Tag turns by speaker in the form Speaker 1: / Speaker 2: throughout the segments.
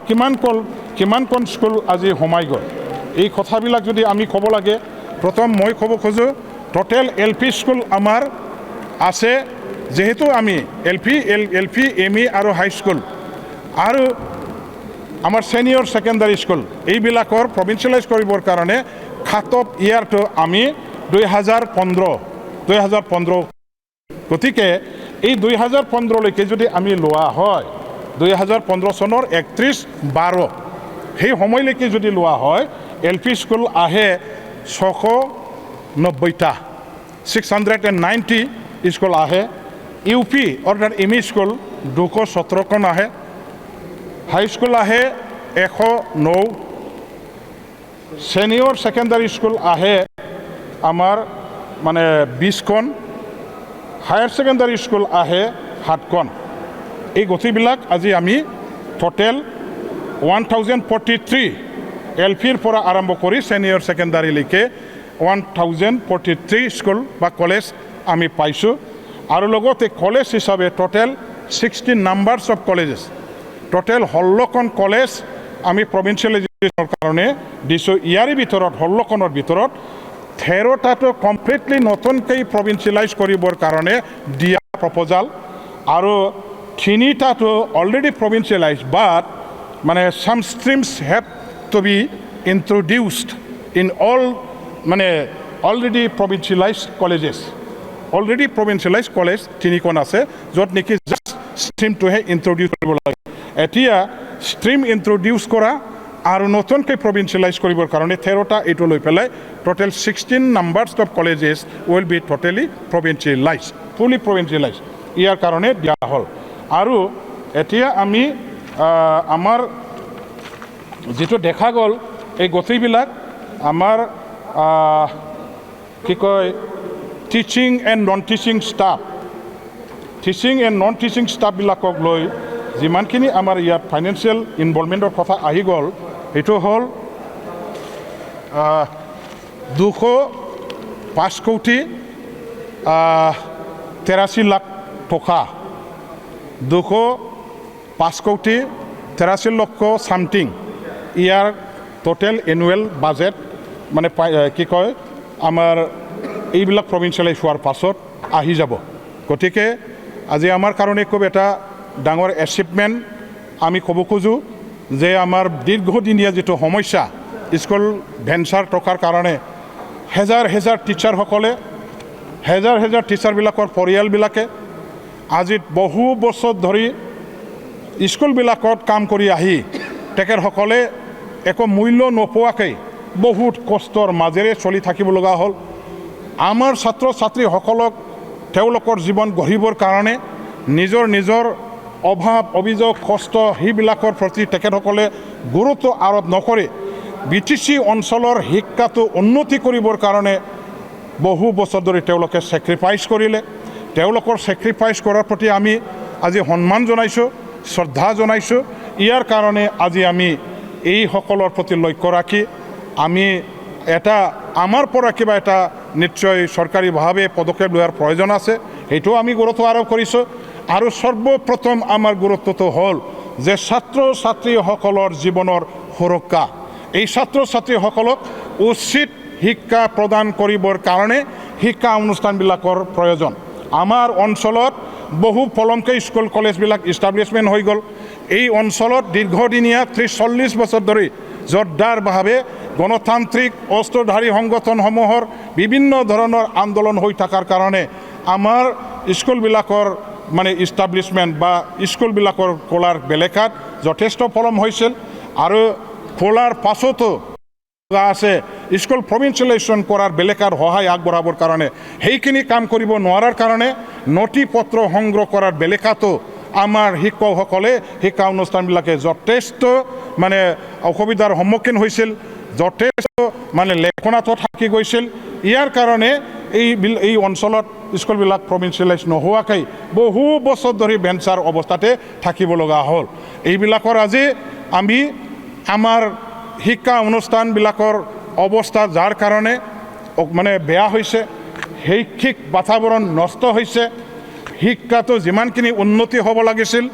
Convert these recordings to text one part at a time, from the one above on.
Speaker 1: কিমানখন স্কুল আজি সোমাই গ'ল এই কথাবিলাক যদি আমি ক'ব লাগে প্ৰথম মই ক'ব খোজোঁ টোটেল LP স্কুল আমাৰ আছে যেহেতু আমি LP ME আৰু হাই স্কুল আৰু আমাৰ ছিনিয়ৰ ছেকেণ্ডাৰী স্কুল এইবিলাকৰ প্ৰভিঞ্চিয়েলাইজ কৰিবৰ কাৰণে খাতত ইয়াৰটো আমি 2015 গতিকে এই 2015লৈকে যদি আমি লোৱা হয় 2015 চনৰ 31/12 সেই সময়লৈকে যদি লোৱা হয় LP স্কুল আহে 690টা 690 স্কুল আহে UP অৰ্থাৎ ME স্কুল 217খন আহে হাই স্কুল আহে 109 ছিনিয়ৰ ছেকেণ্ডাৰী স্কুল আহে আমাৰ মানে 20খন হায়াৰ ছেকেণ্ডাৰী স্কুল আহে 7খন এই গতিবিলাক আজি আমি টোটেল 1043 LPৰ পৰা আৰম্ভ কৰি ছিনিয়ৰ ছেকেণ্ডাৰীলৈকে 1043 স্কুল বা কলেজ আমি পাইছোঁ আৰু লগতে কলেজ হিচাপে total 16 numbers of colleges total 16খন কলেজ আমি প্ৰভিঞ্চিয়েলাইজেশ্যনৰ কাৰণে দিছোঁ ইয়াৰ ভিতৰত 16খনৰ ভিতৰত 13টাটো কমপ্লিটলি নতুনকৈ প্ৰভিঞ্চিয়েলাইজ কৰিবৰ কাৰণে দিয়া প্ৰপ'জাল আৰু 3টাটো অলৰেডি প্ৰভিঞ্চিয়েলাইজ বাট মানে some streams have to be introduced in all মানে already provincialized colleges already provincialized college 3খন আছে য'ত নেকি জাষ্ট ষ্ট্ৰীমটোহে ইন্ট্ৰডিউচ কৰিব লাগে এতিয়া ষ্ট্ৰীম ইন্ট্ৰডিউচ কৰা আৰু নতুনকৈ প্ৰভিঞ্চিয়েলাইজ কৰিবৰ কাৰণে 13টা এইটো লৈ পেলাই total 16 numbers of colleges will be totally provincialise ফুলি প্ৰভিঞ্চিয়েলাইজ ইয়াৰ কাৰণে দিয়া হ'ল আৰু এতিয়া আমি আমাৰ যেটো দেখা গ'ল এই গতিবিলাক আমাৰ কি কয় টিচিং এণ্ড নন টিচিং ষ্টাফবিলাকক লৈ যিমানখিনি আমাৰ ইয়াত ফাইনেন্সিয়েল ইনভলভমেণ্টৰ কথা আহি গ'ল সেইটো হ'ল 205 কোটি 83 লাখ টকা 205 কোটি 83 লক্ষ সামথিং ইয়াৰ টোটেল এনুৱেল বাজেট মানে কি কয় আমাৰ এইবিলাক প্ৰভিঞ্চিয়েলাইজ হোৱাৰ পাছত আহি যাব গতিকে আজি আমাৰ কাৰণে খুব এটা ডাঙৰ এচিভমেণ্ট আমি ক'ব খোজোঁ যে আমাৰ দীৰ্ঘদিনীয়া যিটো সমস্যা স্কুল ভেঞ্চাৰ টকাৰ কাৰণে হেজাৰ টিচাৰসকলে হেজাৰ টিচাৰবিলাকৰ পৰিয়ালবিলাকে আজি বহু বছৰ ধৰি স্কুলবিলাকত কাম কৰি আহি তেখেতসকলে একো মূল্য নোপোৱাকৈ বহুত কষ্টৰ মাজেৰে চলি থাকিব লগা হ'ল আমাৰ ছাত্ৰ ছাত্ৰীসকলক তেওঁলোকৰ জীৱন গঢ়িবৰ কাৰণে নিজৰ অভাৱ অভিযোগ কষ্ট সেইবিলাকৰ প্ৰতি তেখেতসকলে গুৰুত্ব আৰোপ নকৰি BTC অঞ্চলৰ শিক্ষাটো উন্নতি কৰিবৰ কাৰণে বহু বছৰ ধৰি তেওঁলোকে ছেক্ৰিফাইচ কৰিলে তেওঁলোকৰ ছেক্ৰিফাইচ কৰাৰ প্ৰতি আমি আজি সন্মান জনাইছোঁ শ্ৰদ্ধা জনাইছোঁ ইয়াৰ কাৰণে আজি আমি এইসকলৰ প্ৰতি লক্ষ্য ৰাখি আমি এটা আমাৰ পৰা কিবা এটা নিশ্চয় চৰকাৰীভাৱে পদক্ষেপ লোৱাৰ প্ৰয়োজন আছে সেইটো আমি গুৰুত্ব আৰোপ কৰিছোঁ আৰু সৰ্বপ্ৰথম আমাৰ গুৰুত্বটো হ'ল যে ছাত্ৰ ছাত্ৰীসকলৰ জীৱনৰ সুৰক্ষা এই ছাত্ৰ ছাত্ৰীসকলক উচিত শিক্ষা প্ৰদান কৰিবৰ কাৰণে শিক্ষা অনুষ্ঠানবিলাকৰ প্ৰয়োজন আমাৰ অঞ্চলত বহু পলমকৈ স্কুল কলেজবিলাক ইষ্টাব্লিছমেণ্ট হৈ গ'ল এই অঞ্চলত দীৰ্ঘদিনীয়া 30-40 বছৰ ধৰি জোৰদাৰভাৱে গণতান্ত্ৰিক অস্ত্ৰধাৰী সংগঠনসমূহৰ বিভিন্ন ধৰণৰ আন্দোলন হৈ থকাৰ কাৰণে আমাৰ স্কুলবিলাকৰ মানে ইষ্টাব্লিছমেণ্ট বা স্কুলবিলাকৰ খোলাৰ বেলেকাত যথেষ্ট পলম হৈছিল আৰু খোলাৰ পাছতো আছে স্কুল প্ৰভিঞ্চিয়েলাইজেশ্যন কৰাৰ বেলেকাৰ সহায় আগবঢ়াবৰ কাৰণে সেইখিনি কাম কৰিব নোৱাৰাৰ কাৰণে নথি পত্ৰ সংগ্ৰহ কৰাৰ বেলেকাতো আমাৰ শিক্ষকসকলে শিক্ষা অনুষ্ঠানবিলাকে যথেষ্ট মানে অসুবিধাৰ সন্মুখীন হৈছিল যথেষ্ট মানে লেখনাটো থাকি গৈছিল ইয়াৰ কাৰণে এই অঞ্চলত স্কুলবিলাক প্ৰভিঞ্চিয়েলাইজ নোহোৱাকৈ বহু বছৰ ধৰি ভেঞ্চাৰ অৱস্থাতে থাকিব লগা হ'ল এইবিলাকৰ আজি আমি আমাৰ শিক্ষা অনুষ্ঠানবিলাকৰ অৱস্থা যাৰ কাৰণে মানে বেয়া হৈছে শৈক্ষিক বাতাবৰণ নষ্ট হৈছে শিক্ষাটো যিমানখিনি উন্নতি হ'ব লাগিছিল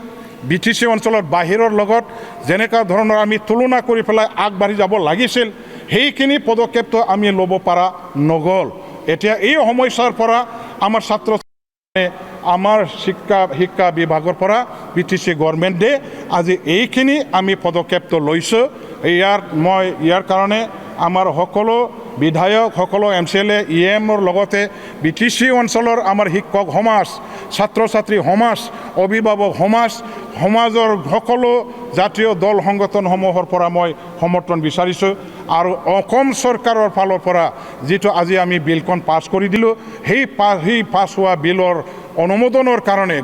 Speaker 1: BTC অঞ্চলৰ বাহিৰৰ লগত যেনেকুৱা ধৰণৰ আমি তুলনা কৰি পেলাই আগবাঢ়ি যাব লাগিছিল সেইখিনি পদক্ষেপটো আমি ল'ব পৰা নগ'ল এতিয়া এই সমস্যাৰ পৰা আমাৰ ছাত্ৰ আমাৰ শিক্ষা বিভাগৰ পৰা BTC গভৰ্ণমেণ্টে আজি এইখিনি আমি পদক্ষেপটো লৈছোঁ ইয়াৰ কাৰণে আমাৰ সকলো বিধায়ক সকলো MCLA EMৰ লগতে BTC অঞ্চলৰ আমাৰ শিক্ষক সমাজ ছাত্ৰ ছাত্ৰী সমাজ অভিভাৱক সমাজৰ সকলো জাতীয় দল সংগঠনসমূহৰ পৰা মই সমৰ্থন বিচাৰিছোঁ আৰু অসম চৰকাৰৰ ফালৰ পৰা যিটো আজি আমি বিলখন পাছ কৰি দিলোঁ সেই পাছ হোৱা বিলৰ অনুমোদনৰ কাৰণে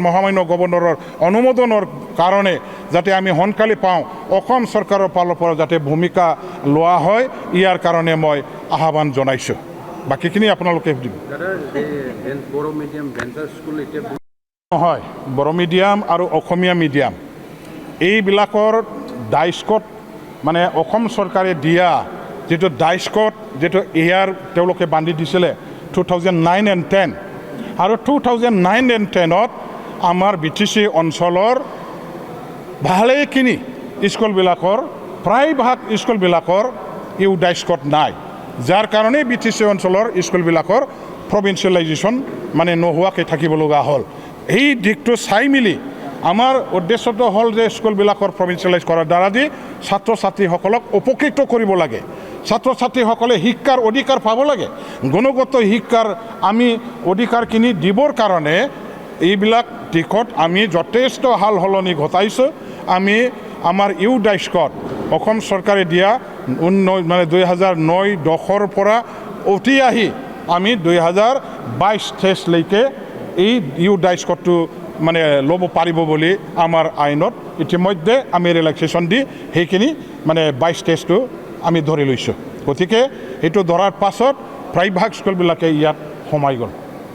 Speaker 1: মহামান্য গভৰ্ণৰৰ অনুমোদনৰ কাৰণে যাতে আমি সোনকালে পাওঁ অসম চৰকাৰৰ ফালৰ পৰা যাতে ভূমিকা লোৱা হয় ইয়াৰ কাৰণে মই আহ্বান জনাইছোঁ বাকীখিনি আপোনালোকে দিব নহয় বড়ো মিডিয়াম আৰু অসমীয়া মিডিয়াম এইবিলাকৰ ডাইস্কট মানে অসম চৰকাৰে দিয়া যিটো ডাইস্কট যিটো তেওঁলোকে বান্ধি দিছিলে 2009 and 10 আৰু 2009 and 10ত আমাৰ BTC অঞ্চলৰ ভালেখিনি স্কুলবিলাকৰ প্ৰায়ভাগ স্কুলবিলাকৰ ডাইস্কট নাই যাৰ কাৰণে BTC অঞ্চলৰ স্কুলবিলাকৰ provincialization মানে নোহোৱাকৈ থাকিব লগা হ'ল এই দিকটো চাই মিলি আমাৰ উদ্দেশ্যটো হ'ল যে স্কুলবিলাকৰ provincialize কৰাৰ দ্বাৰা দি ছাত্ৰ ছাত্ৰীসকলক উপকৃত কৰিব লাগে ছাত্ৰ ছাত্ৰীসকলে শিক্ষাৰ অধিকাৰ পাব লাগে গুণগত শিক্ষাৰ আমি অধিকাৰখিনি দিবৰ কাৰণে এইবিলাক দিশত আমি যথেষ্ট হাল সলনি ঘটাইছোঁ আমি আমাৰ ডাইস্কট অসম চৰকাৰে দিয়া 2009-10ৰ পৰা উঠি আহি আমি 2022-23লৈকে এই ডাইস্কটটো মানে ল'ব পাৰিব বুলি আমাৰ আইনত ইতিমধ্যে আমি ৰিলেক্সেশ্যন দি সেইখিনি মানে 22-23টো আমি ধৰি লৈছোঁ গতিকে এইটো ধৰাৰ পাছত প্ৰায়ভাগ স্কুলবিলাকে ইয়াত সোমাই গ'ল